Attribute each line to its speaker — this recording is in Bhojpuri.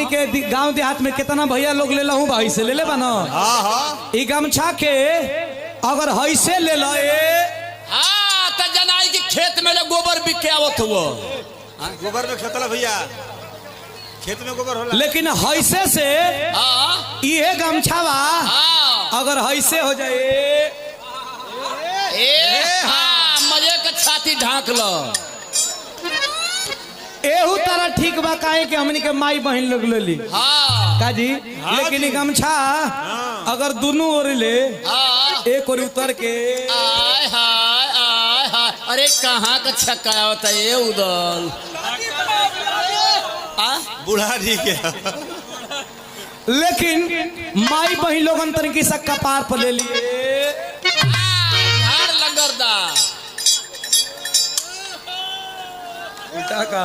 Speaker 1: हमनी के गांव देहात में कितना भैया लोग ले लहू भाई से ले ले बना। ई गमछा के अगर हई से ले लो
Speaker 2: त जनाई की खेत में गोबर बिक के आवत हुआ।
Speaker 3: गोबर में खेतला भैया, खेत में गोबर होला।
Speaker 1: लेकिन हैसे से ये गमछा बा अगर हैसे हो जाए
Speaker 2: मजे के छाती ढांक लो।
Speaker 1: एहू तरह ठीक बा काहे कि हमनी के माई बहन लोग ले ली काजी। लेकिन गमछा अगर दोनों ओर ले एक ओर उतर के
Speaker 2: आय हाय आय हाय, अरे कहाँ का छक्का होता है ये उदल
Speaker 3: बूढ़ा ठीक है।
Speaker 1: लेकिन माई बहन लोगन तरीके से कपार पर ले लिए
Speaker 2: झाड़ लगरदा
Speaker 1: उल्टा का